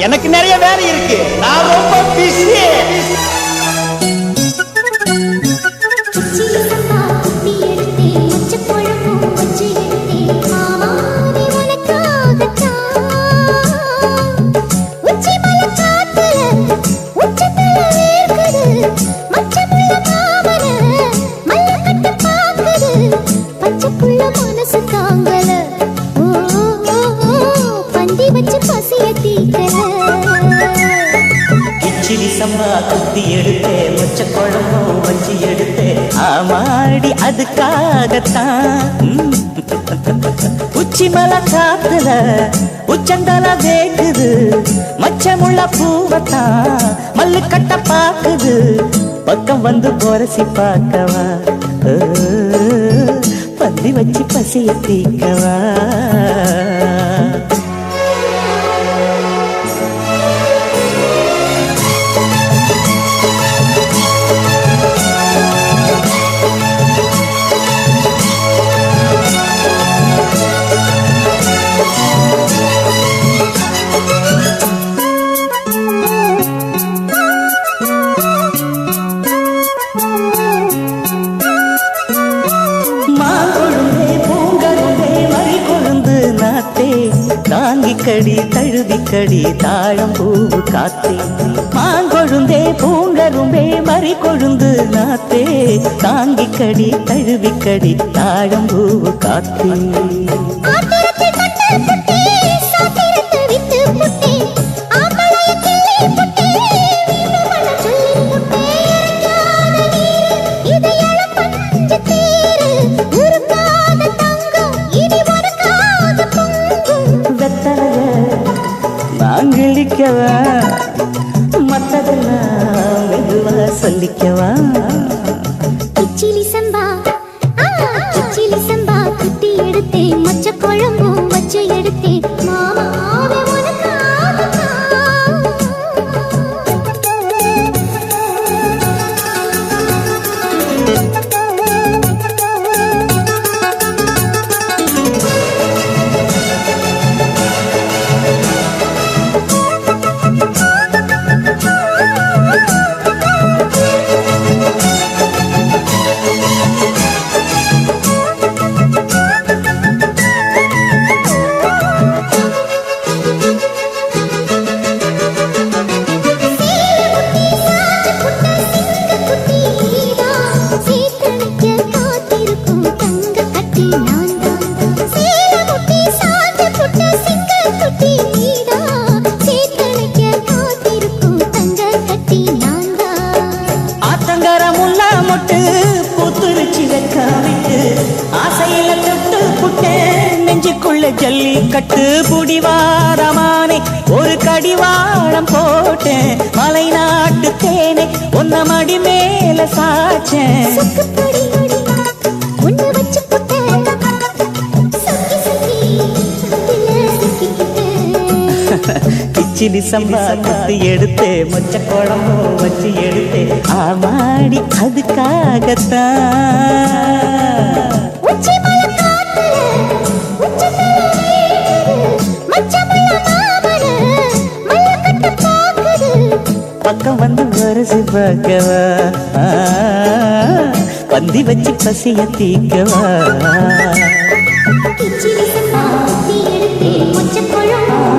எனக்கு நிறைய வேலை இருக்கு, நான் ரொம்ப பிஸி. கிச்சிலி சம்பா குத்தி எடுத்தே, மொச்ச குழம்பும் வச்சு எடுத்தே, ஆமாடி அதுக்காகத்தான். உச்சி மலை காத்துல உச்சந்தல வேக்குது, மச்சமுள்ள பூவத்தான் மல்லு கட்ட பாக்குது. பக்கம் வந்து பொரசி பார்க்கவா, பந்தி வச்சு பசிய தீக்கவா. தாங்கிக்கடி தழுவிக்கடி தாழம் பூவு காத்தே, மாங்கொழுந்தே பூங்கரும்பே மறி கொழுந்து நாத்தே, தாங்கிக்கடி தழுவிக்கடி தாழம் பூவு காத்தே. நாங்கிழிக்கவா மத்ததெல்லாம் மெதுவா சொல்லிக்கவா. கிச்சிலி சம்பா கிச்சிலி சம்பா குத்தி எடுத்தே, மொச்ச குழம்பும் வச்சு எடுத்தே, மாமாவே ஜல்லிக்கட்டு புடிவாரமானே, ஒரு கடிவாளம் போட்டேன் மலை நாட்டு தேனே, ஒன்ன மடி மேல சாச்சேன். கிச்சிலி சம்பா குத்தி எடுத்தே, மொச்ச குழம்பும் வச்சு எடுத்தே, ஆமாடி அதுக்காகத்தான். பக்கம் வந்து வரசி பார்க்கவா, பந்தி வச்சு பசிய தீக்கவா. கிச்சிலி சம்பா குத்தி எடுத்தே, மொச்ச குழம்பும்